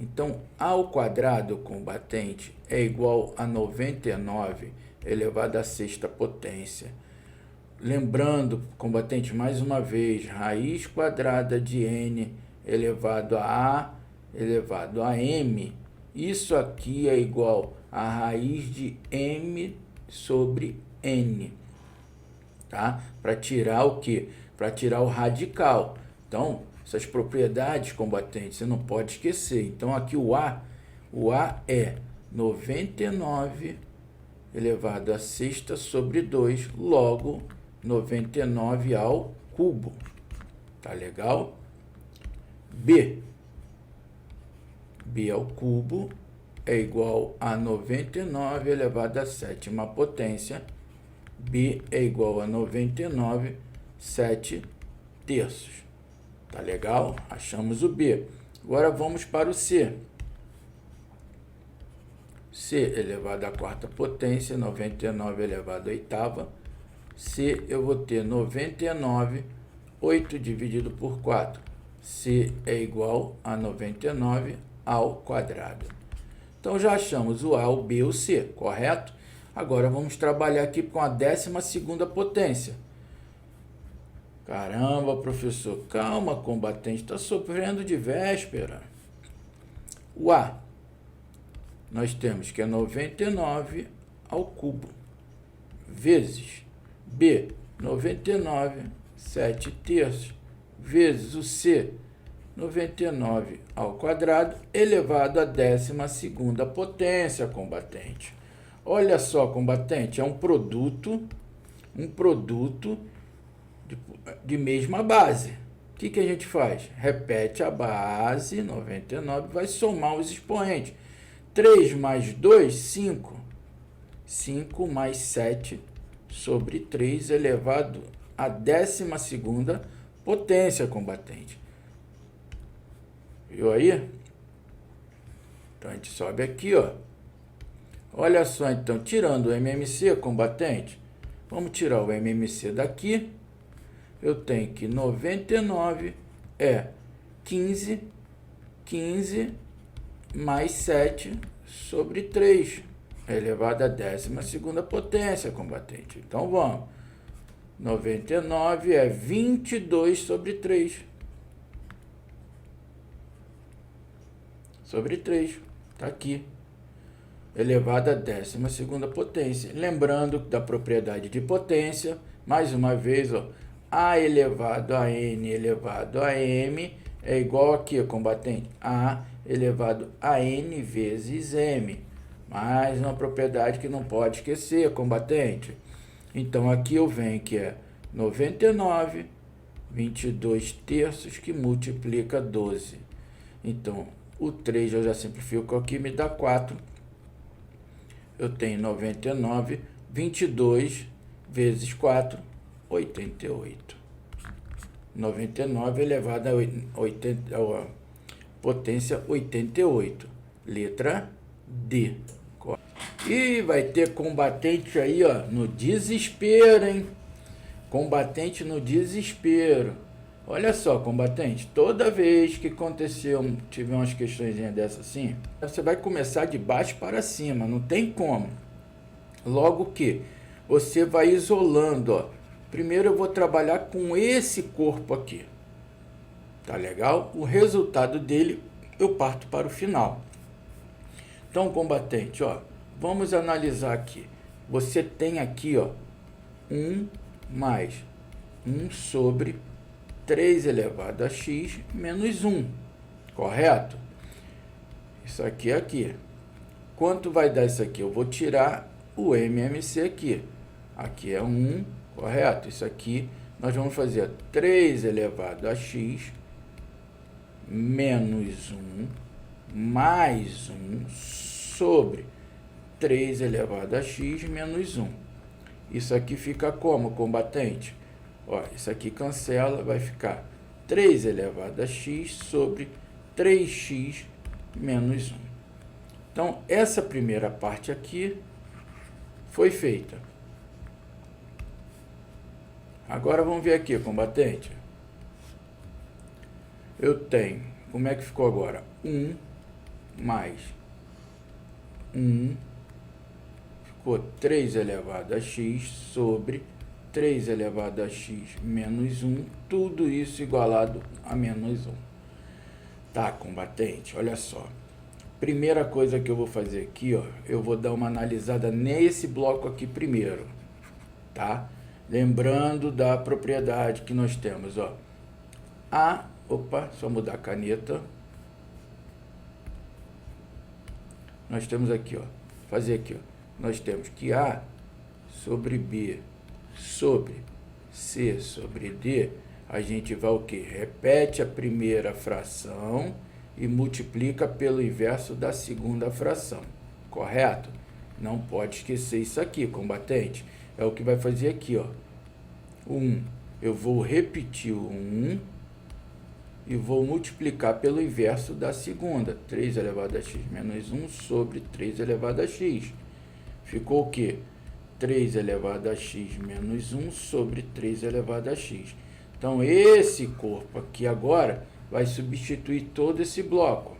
Então, A ao quadrado, combatente, é igual a 99 elevado à sexta potência. Lembrando, combatente, mais uma vez, raiz quadrada de n elevado a elevado a m. Isso aqui é igual a raiz de m sobre n. Tá? Para tirar o quê? Para tirar o radical. Então, essas propriedades, combatentes, você não pode esquecer. Então, aqui o A é 99 elevado a sexta sobre 2, logo 99 ao cubo. Tá legal? B ao cubo é igual a 99 elevado à sétima potência. B é igual a 99, 7 terços. Tá legal? Achamos o B. Agora vamos para o C. C elevado à quarta potência, 99 elevado à oitava. C eu vou ter 99, 8 dividido por 4. C é igual a 99 ao quadrado. Então já achamos o A, o B e o C, correto? Agora vamos trabalhar aqui com a 12ª potência. Caramba, professor, calma, combatente, está sofrendo de véspera. O A, nós temos que é 99 ao cubo, vezes B, 99, 7 terços, vezes o C, 99 ao quadrado, elevado à 12ª potência, combatente. Olha só, combatente, é um produto de mesma base. O que a gente faz? Repete a base, 99, vai somar os expoentes. 3 mais 2, 5. 5 mais 7 sobre 3 elevado à 12ª potência, combatente. Viu aí? Então, a gente sobe aqui, ó. Olha só, então, tirando o MMC, combatente, vamos tirar o MMC daqui. Eu tenho que 99 é 15 mais 7 sobre 3, elevado à 12ª potência, combatente. Então, vamos. 99 é 22 sobre 3. Sobre 3, tá aqui. Elevado à 12ª potência. Lembrando da propriedade de potência, mais uma vez, ó, A elevado a N elevado a M é igual aqui, combatente, A elevado a N vezes M. Mais uma propriedade que não pode esquecer, combatente. Então, aqui eu venho que é 99, 22 terços, que multiplica 12. Então, o 3 eu já simplifico aqui, me dá 4. Eu tenho 99, 22 vezes 4, 88. 99 elevado a potência 88. Letra D. E vai ter combatente aí, ó, no desespero, hein? Combatente no desespero. Olha só, combatente, toda vez que aconteceu, tiver umas questões dessas assim, você vai começar de baixo para cima, não tem como. Logo que você vai isolando, ó. Primeiro eu vou trabalhar com esse corpo aqui. Tá legal? O resultado dele eu parto para o final. Então, combatente, ó, vamos analisar aqui. Você tem aqui, ó, 1 mais 1 sobre 3 elevado a x menos 1, correto? Isso aqui é aqui. Quanto vai dar isso aqui? Eu vou tirar o MMC aqui. Aqui é 1, correto? Isso aqui nós vamos fazer 3 elevado a x menos 1 mais 1 sobre 3 elevado a x menos 1. Isso aqui fica como, combatente? Ó, isso aqui cancela, vai ficar 3 elevado a x sobre 3x menos 1. Então, essa primeira parte aqui foi feita. Agora vamos ver aqui, combatente. Eu tenho, como é que ficou agora? 1 mais 1, ficou 3 elevado a x sobre 3 elevado a x menos 1, tudo isso igualado a menos 1. Tá, combatente, olha só. Primeira coisa que eu vou fazer aqui, ó, eu vou dar uma analisada nesse bloco aqui primeiro, tá? Lembrando da propriedade que nós temos, ó. Opa, só mudar a caneta. Nós temos aqui, ó, fazer aqui, ó. Nós temos que A sobre B sobre C sobre D, a gente vai o quê? Repete a primeira fração e multiplica pelo inverso da segunda fração, correto? Não pode esquecer isso aqui, combatente. É o que vai fazer aqui, ó. 1, eu vou repetir o 1 e vou multiplicar pelo inverso da segunda. 3 elevado a x menos 1 sobre 3 elevado a x. Ficou o quê? 3 elevado a x menos 1 sobre 3 elevado a x. Então, esse corpo aqui agora vai substituir todo esse bloco.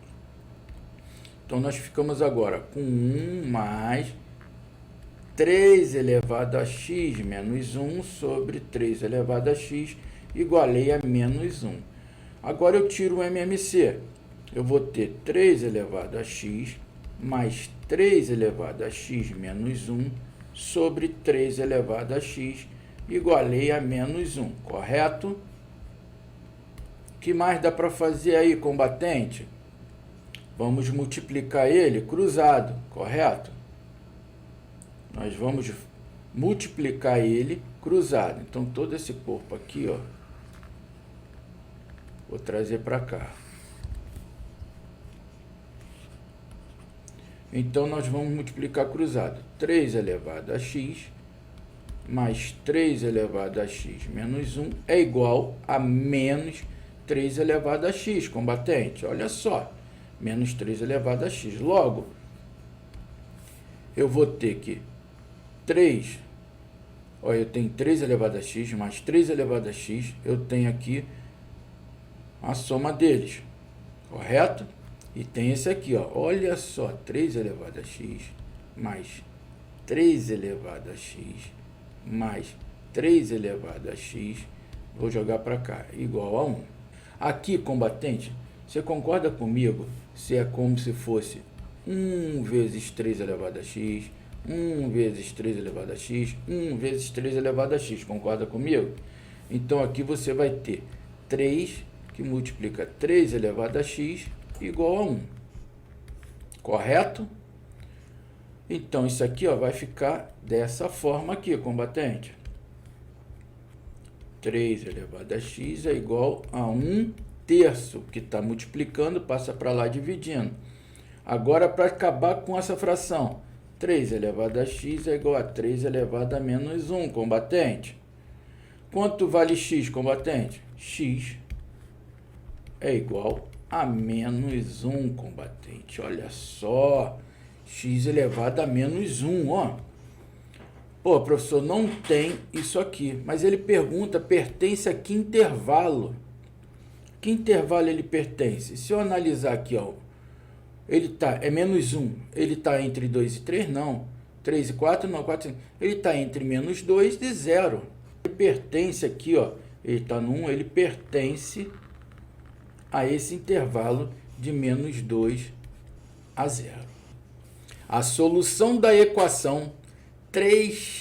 Então, nós ficamos agora com 1 mais 3 elevado a x menos 1 sobre 3 elevado a x igualei a menos 1. Agora eu tiro o MMC. Eu vou ter 3 elevado a x mais 3 elevado a x menos 1 sobre 3 elevado a x igualei a menos 1, correto? O que mais dá para fazer aí, combatente? Vamos multiplicar ele cruzado, correto? Nós vamos multiplicar ele cruzado. Então, todo esse corpo aqui, ó, vou trazer para cá. Então, nós vamos multiplicar cruzado. 3 elevado a x mais 3 elevado a x menos 1 é igual a menos 3 elevado a x, combatente. Olha só, menos 3 elevado a x. Logo, eu vou ter que 3, olha, eu tenho 3 elevado a x mais 3 elevado a x, eu tenho aqui a soma deles, correto? E tem esse aqui, ó, olha só, 3 elevado a x mais 3 elevado a x mais 3 elevado a x, vou jogar para cá, igual a 1. Aqui, combatente, você concorda comigo se é como se fosse 1 vezes 3 elevado a x, 1 vezes 3 elevado a x, 1 vezes 3 elevado a x, concorda comigo? Então, aqui você vai ter 3, que multiplica 3 elevado a x, igual a 1. Correto? Então, isso aqui, ó, vai ficar dessa forma aqui, combatente. 3 elevado a x é igual a 1 terço, que está multiplicando, passa para lá dividindo. Agora, para acabar com essa fração, 3 elevado a x é igual a 3 elevado a menos 1, combatente. Quanto vale x, combatente? X é igual a menos 1, combatente. Olha só, x elevado a menos 1, ó. Pô, professor, não tem isso aqui. Mas ele pergunta, pertence a que intervalo? Que intervalo ele pertence? Se eu analisar aqui, ó, ele tá, é menos 1. Ele está entre 2 e 3? Não. 3 e 4? Não. 4 e 5. Ele está entre menos 2 e 0. Ele pertence aqui, ó. Ele está no 1, ele pertence a esse intervalo de menos 2 a 0. A solução da equação 3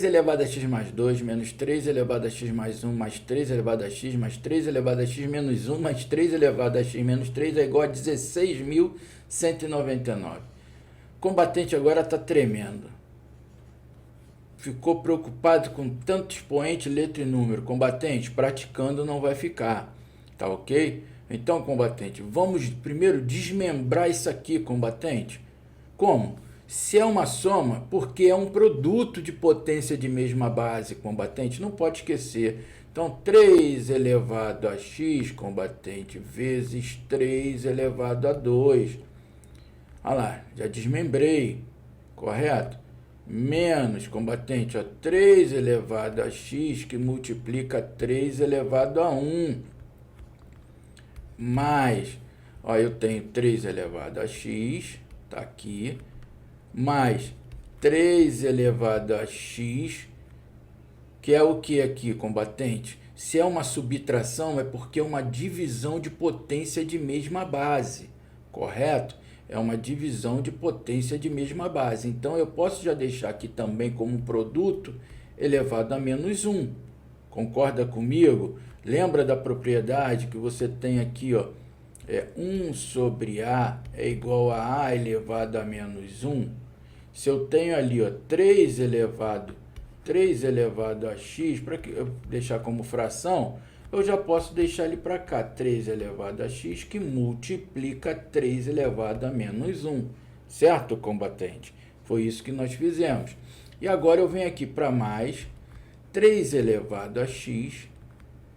elevado a x mais 2 menos 3 elevado a x mais 1 mais 3 elevado a x mais 3 elevado a x menos 1 mais 3 elevado a x menos 3 é igual a 16.199. O combatente agora está tremendo. Ficou preocupado com tanto expoente, letra e número. Combatente, praticando não vai ficar. Tá ok? Então, combatente, vamos primeiro desmembrar isso aqui, combatente. Como? Se é uma soma, porque é um produto de potência de mesma base, combatente, não pode esquecer. Então, 3 elevado a x, combatente, vezes 3 elevado a 2. Olha lá, já desmembrei, correto? Menos, combatente, ó, 3 elevado a x, que multiplica 3 elevado a 1. Mais, ó, eu tenho 3 elevado a x, tá aqui, mais 3 elevado a x, que é o que aqui, combatente? Se é uma subtração, é porque é uma divisão de potência de mesma base, correto? É uma divisão de potência de mesma base. Então, eu posso já deixar aqui também como produto elevado a menos 1. Concorda comigo? Lembra da propriedade que você tem aqui, ó? 1 sobre A é igual a A elevado a menos 1. Se eu tenho ali, ó, 3 elevado a x, para deixar como fração, eu já posso deixar ele para cá, 3 elevado a x, que multiplica 3 elevado a menos 1. Certo, combatente? Foi isso que nós fizemos. E agora eu venho aqui para mais 3 elevado a x,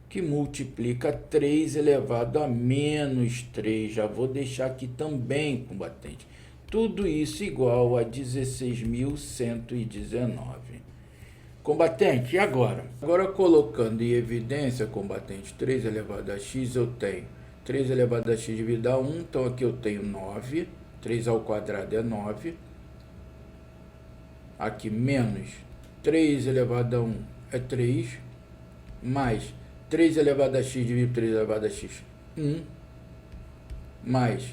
que multiplica 3 elevado a menos 3. Já vou deixar aqui também, combatente. Tudo isso igual a 16.119. Combatente, e agora? Agora, colocando em evidência, combatente, 3 elevado a x, eu tenho 3 elevado a x dividido a 1. Então, aqui eu tenho 9. 3 ao quadrado é 9. Aqui, menos 3 elevado a 1 é 3. Mais 3 elevado a x dividido 3 elevado a x, 1. Mais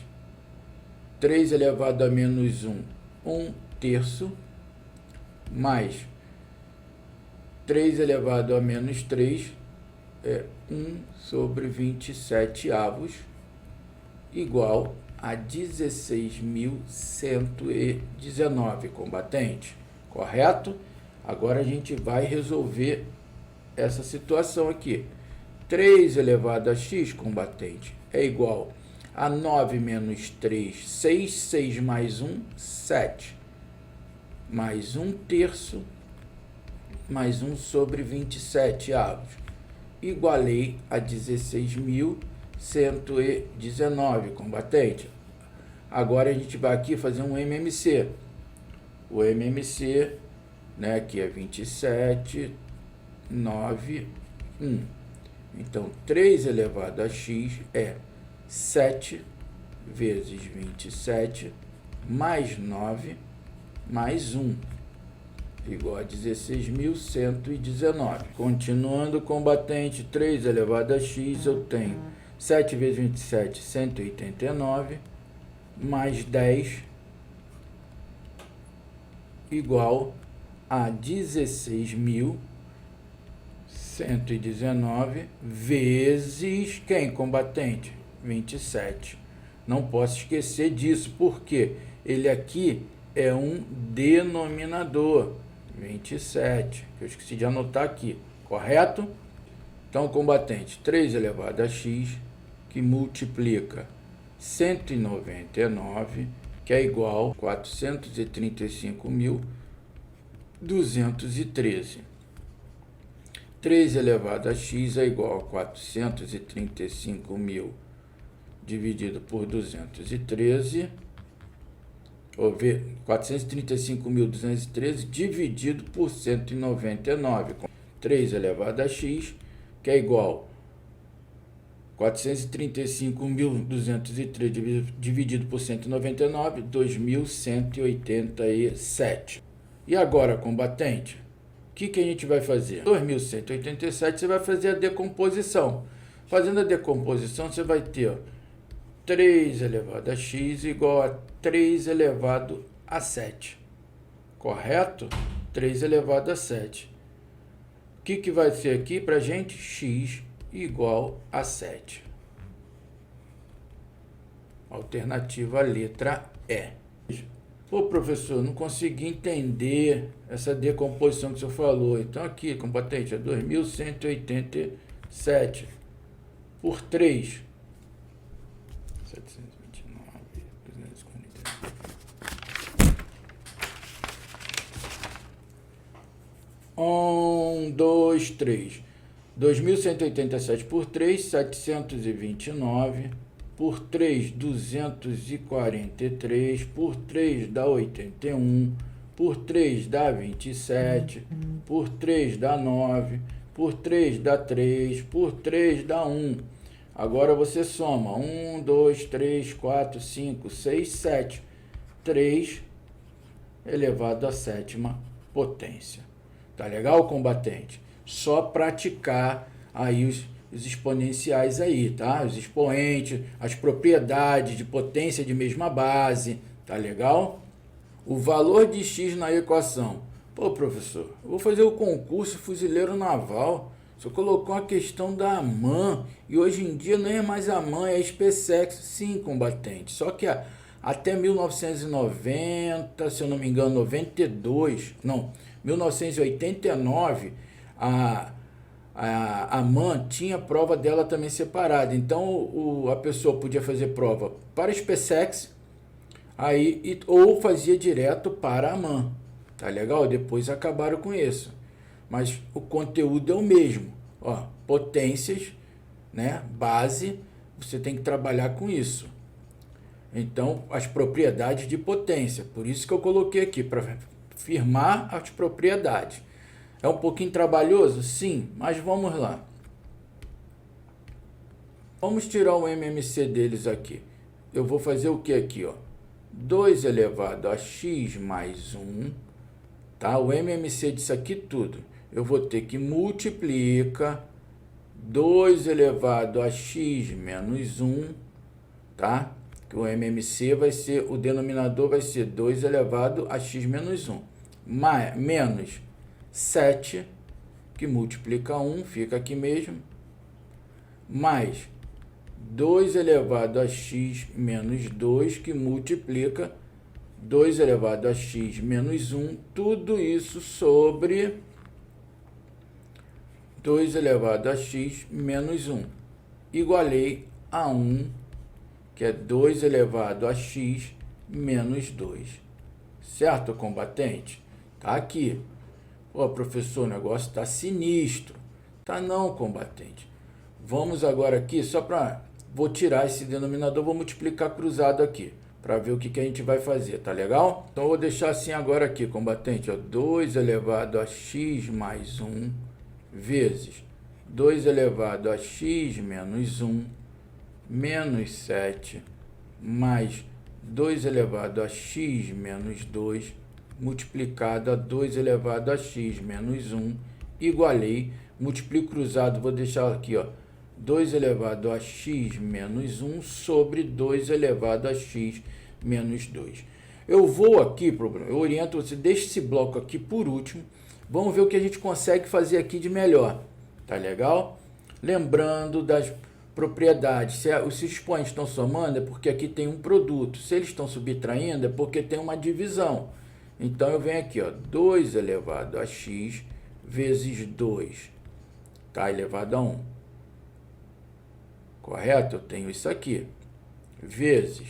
3 elevado a menos 1, 1 terço. Mais 3 elevado a menos 3 é 1 sobre 27 avos, igual a 16.119, combatente. Correto? Agora a gente vai resolver essa situação aqui. 3 elevado a x, combatente, é igual a 9 menos 3, 6. 6 mais 1, 7. Mais 1 terço, mais 1 sobre 27 avos. Igualei a 16.119, combatente. Agora a gente vai aqui fazer um MMC. O MMC, né, aqui é 27, 9, 1. Então, 3 elevado a x é 7 vezes 27 mais 9 mais 1, igual a 16.119. Continuando, combatente, 3 elevado a x, eu tenho 7 vezes 27, 189, mais 10, igual a 16.119 vezes quem, combatente? 27. Não posso esquecer disso, porque ele aqui é um denominador, 27, que eu esqueci de anotar aqui, correto? Então, combatente, 3 elevado a x, que multiplica 199, que é igual a 435.213. 3 elevado a x é igual a 435.000 dividido por 213, ou ver, 435.213 dividido por 199, 3 elevado a x, que é igual a 435.213 dividido por 199, 2.187. E agora, combatente, o que a gente vai fazer? 2.187, você vai fazer a decomposição. Fazendo a decomposição, você vai ter, ó, 3 elevado a x igual a 3 elevado a 7. Correto? 3 elevado a 7. O que vai ser aqui para a gente? X igual a 7. Alternativa letra E. Pô, professor, não consegui entender essa decomposição que o senhor falou. Então aqui, combatente, é 2.187 por 3. 729, 240. 1, 2, 3. 2.187 por 3, 729. Por 3, 243, por 3 dá 81, por 3 dá 27, por 3 dá 9, por 3 dá 3, por 3 dá 1. Agora você soma 1, 2, 3, 4, 5, 6, 7. 3 elevado à sétima potência. Tá legal, combatente? Só praticar aí os exponenciais aí, tá? Os expoentes, as propriedades de potência de mesma base, tá legal? O valor de x na equação. Pô, professor, eu vou fazer o concurso fuzileiro naval. Você colocou a questão da AMAN e hoje em dia não é mais a AMAN, é a SpaceX, sim, combatente. Só que até 1990, se eu não me engano, 1989, a AMAN tinha prova dela também separada. Então a pessoa podia fazer prova para a SpaceX ou fazia direto para a AMAN. Tá legal? Depois acabaram com isso. Mas o conteúdo é o mesmo. Ó, potências, né? Base, você tem que trabalhar com isso. Então, as propriedades de potência. Por isso que eu coloquei aqui, para firmar as propriedades. É um pouquinho trabalhoso? Sim, mas vamos lá. Vamos tirar o MMC deles aqui. Eu vou fazer o que aqui, ó? 2 elevado a x mais 1, tá? O MMC disso aqui tudo. Eu vou ter que multiplicar 2 elevado a x menos 1, tá? Que o MMC vai ser, o denominador vai ser 2 elevado a x menos 1, menos 7, que multiplica 1, fica aqui mesmo, mais 2 elevado a x menos 2, que multiplica 2 elevado a x menos 1, tudo isso sobre 2 elevado a x menos 1, igualei a 1, que é 2 elevado a x menos 2. Certo, combatente? Tá aqui. Pô, professor, o negócio tá sinistro. Tá não, combatente. Vamos agora aqui, só para... Vou tirar esse denominador, vou multiplicar cruzado aqui, para ver o que a gente vai fazer, tá legal? Então, eu vou deixar assim agora aqui, combatente, ó, 2 elevado a x mais 1, vezes 2 elevado a x menos 1, menos 7, mais 2 elevado a x menos 2, multiplicado a 2 elevado a x menos 1, igualei, multiplico cruzado, vou deixar aqui, ó, 2 elevado a x menos 1 sobre 2 elevado a x menos 2. Eu vou aqui, eu oriento você, deixa esse bloco aqui por último, vamos ver o que a gente consegue fazer aqui de melhor, tá legal? Lembrando das propriedades, se os expoentes estão somando é porque aqui tem um produto, se eles estão subtraindo é porque tem uma divisão. Então eu venho aqui, ó, 2 elevado a x vezes 2, tá, elevado a 1. Correto? Eu tenho isso aqui, vezes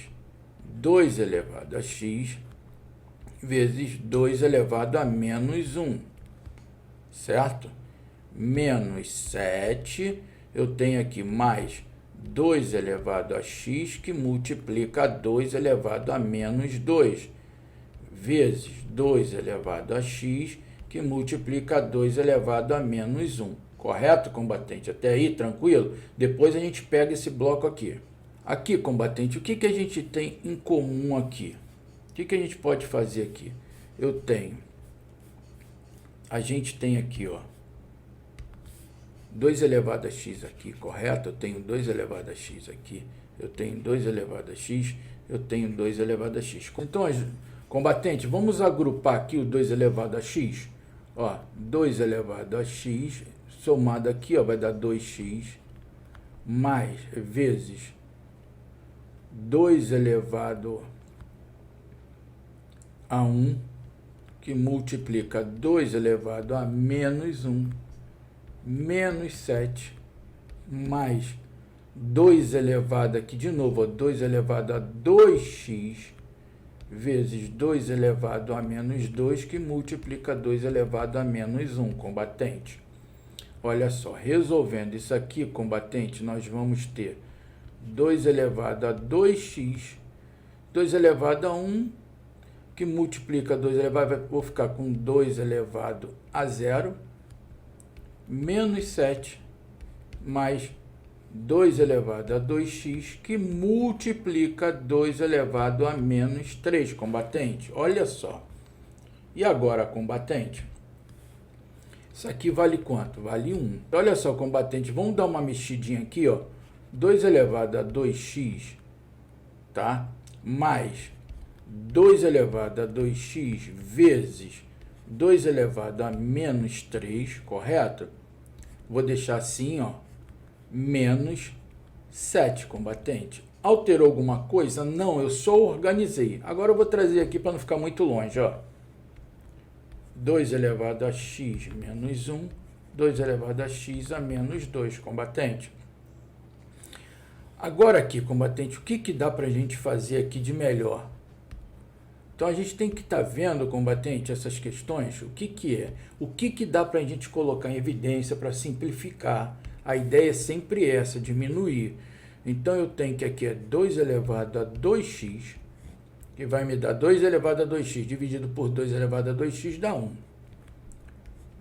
2 elevado a x, vezes 2 elevado a menos 1, certo? Menos 7, eu tenho aqui mais 2 elevado a x, que multiplica a 2 elevado a menos 2, vezes 2 elevado a x, que multiplica a 2 elevado a menos 1. Correto, combatente? Até aí, tranquilo? Depois a gente pega esse bloco aqui. Aqui, combatente, o que a gente tem em comum aqui? O que a gente pode fazer aqui? A gente tem aqui, ó, 2 elevado a x aqui, correto? Eu tenho 2 elevado a x aqui, eu tenho 2 elevado a x, eu tenho 2 elevado a x. Então, Combatente, vamos agrupar aqui o 2 elevado a x. Ó, 2 elevado a x, somado aqui, ó, vai dar 2x, mais, vezes 2 elevado a 1, que multiplica 2 elevado a menos 1, menos 7, mais 2 elevado aqui, de novo, ó, 2 elevado a 2x, vezes 2 elevado a menos 2, que multiplica 2 elevado a menos 1, combatente. Olha só, resolvendo isso aqui, combatente, nós vamos ter 2 elevado a 2x, 2 elevado a 1, que multiplica 2 elevado, vou ficar com 2 elevado a 0, menos 7, mais 2 elevado a 2x, que multiplica 2 elevado a menos 3, combatente. Olha só. E agora, combatente? Isso aqui vale quanto? Vale 1. Olha só, combatente, vamos dar uma mexidinha aqui, ó. 2 elevado a 2x, tá? Mais 2 elevado a 2x vezes 2 elevado a menos 3, correto? Vou deixar assim, ó. Menos 7, combatente. Alterou alguma coisa? Não, eu só organizei. Agora eu vou trazer aqui para não ficar muito longe, ó. 2 elevado a x menos 1, 2 elevado a x a menos 2, combatente. Agora aqui, combatente, o que dá para a gente fazer aqui de melhor? Então, a gente tem que estar vendo, combatente, essas questões, o que é? O que dá para a gente colocar em evidência para simplificar? A ideia é sempre essa, diminuir. Então, eu tenho que aqui é 2 elevado a 2x, que vai me dar 2 elevado a 2x, dividido por 2 elevado a 2x dá 1.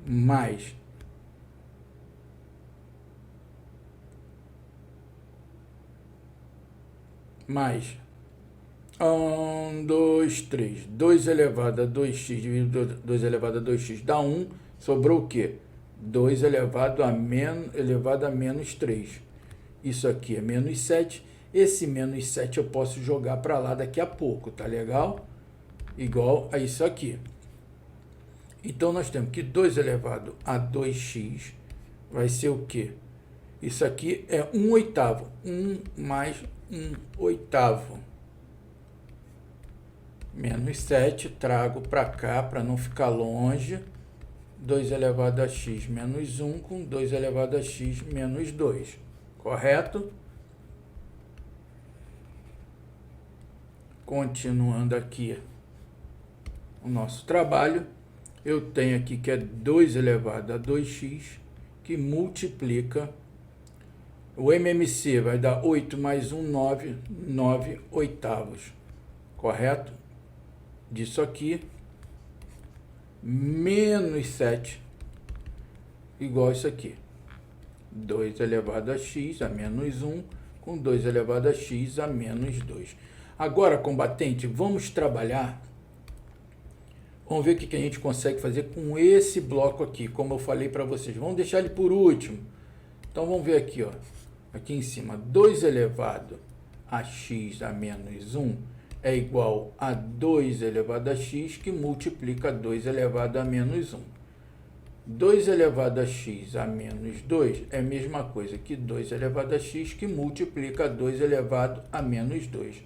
Mais 1, 2, 3. 2 elevado a 2x dividido por 2 elevado a 2x dá 1. Sobrou o quê? 2 elevado a menos 3. Isso aqui é menos 7. Esse menos 7 eu posso jogar para lá daqui a pouco, tá legal? Igual a isso aqui. Então, nós temos que 2 elevado a 2x vai ser o quê? Isso aqui é 1/8. 1 mais 1/8. Menos 7, trago para cá, para não ficar longe. 2 elevado a x menos 1 com 2 elevado a x menos 2. Correto? Continuando aqui o nosso trabalho, eu tenho aqui que é 2 elevado a 2x, que multiplica, o MMC vai dar 8 mais 1, 9, 9/8. Correto? Disso aqui, menos 7, igual isso aqui. 2 elevado a x a menos 1, com 2 elevado a x a menos 2. Agora, combatente, vamos trabalhar. Vamos ver o que a gente consegue fazer com esse bloco aqui, como eu falei para vocês. Vamos deixar ele por último. Então, vamos ver aqui, ó. Aqui em cima, 2 elevado a x a menos 1 é igual a 2 elevado a x, que multiplica 2 elevado a menos 1. 2 elevado a x a menos 2 é a mesma coisa que 2 elevado a x, que multiplica 2 elevado a menos 2.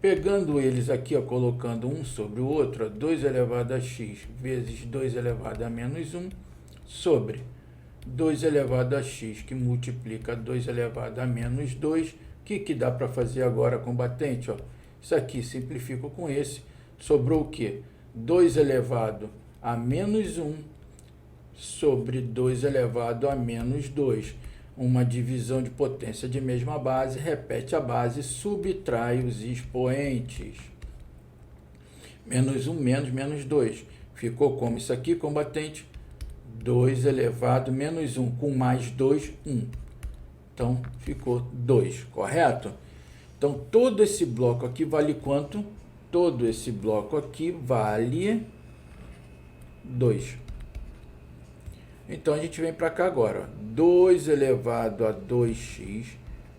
Pegando eles aqui, ó, colocando um sobre o outro, ó, 2 elevado a x vezes 2 elevado a menos 1, sobre 2 elevado a x, que multiplica 2 elevado a menos 2. O que dá para fazer agora, combatente? Ó? Isso aqui simplifico com esse. Sobrou o quê? 2 elevado a menos 1 sobre 2 elevado a menos 2. Uma divisão de potência de mesma base, repete a base, subtrai os expoentes. Menos 1 menos menos 2. Ficou como isso aqui, combatente? 2 elevado a menos 1, com mais 2, 1. Então, ficou 2, correto? Então, todo esse bloco aqui vale quanto? Todo esse bloco aqui vale 2. Então, a gente vem para cá agora. Ó. 2 elevado a 2x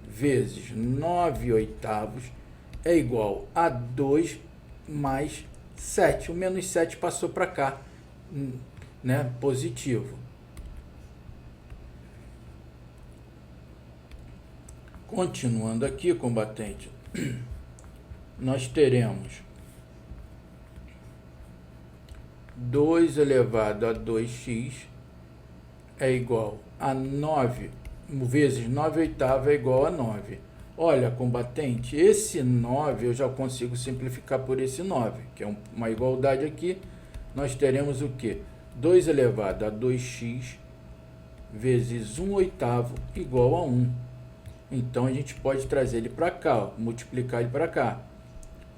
vezes 9/8 é igual a 2 mais 7. O menos 7 passou para cá, né? Positivo. Continuando aqui, combatente, nós teremos 2 elevado a 2x é igual a 9 vezes 9 oitava é igual a 9. Olha, combatente, esse 9 eu já consigo simplificar por esse 9, que é uma igualdade aqui. Nós teremos o quê? 2 elevado a 2x vezes 1 oitavo igual a 1. Então, a gente pode trazer ele para cá, ó, multiplicar ele para cá.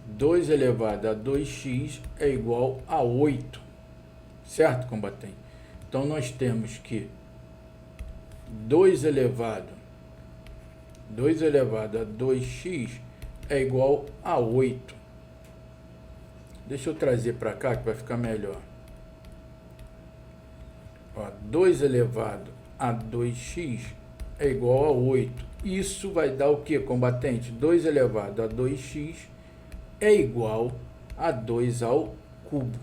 2 elevado a 2x é igual a 8. Certo, combatente? Então, nós temos que 2 elevado a 2x é igual a 8. Deixa eu trazer para cá que vai ficar melhor. Ó, 2 elevado a 2x é igual a 8. Isso vai dar o que, combatente? 2 elevado a 2x é igual a 2 ao cubo.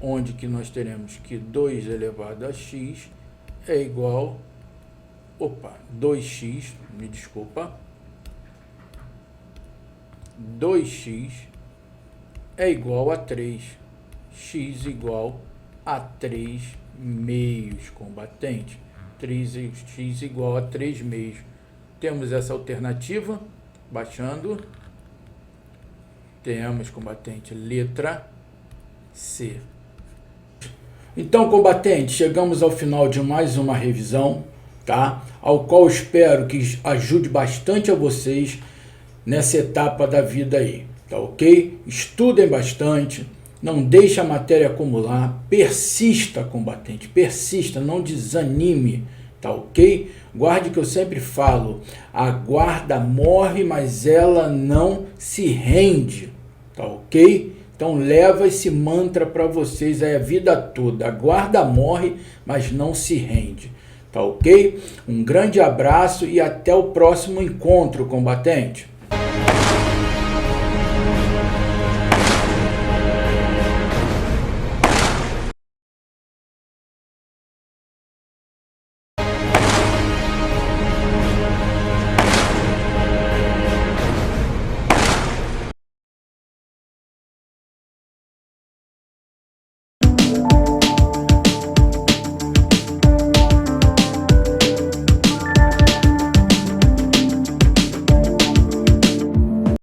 Onde que nós teremos que 2 elevado a x é igual... 2x, me desculpa. 2x é igual a 3. X igual a 3 meios, combatente. 3x igual a 3 meios. Temos essa alternativa, baixando. Temos, combatente, letra C. Então, combatente, chegamos ao final de mais uma revisão, tá? Ao qual espero que ajude bastante a vocês nessa etapa da vida aí, tá ok? Estudem bastante, não deixe a matéria acumular, persista, combatente, persista, não desanime, tá ok? Guarde que eu sempre falo, a guarda morre, mas ela não se rende, tá ok? Então leva esse mantra para vocês aí a vida toda, a guarda morre, mas não se rende. Tá ok? Um grande abraço e até o próximo encontro, combatente.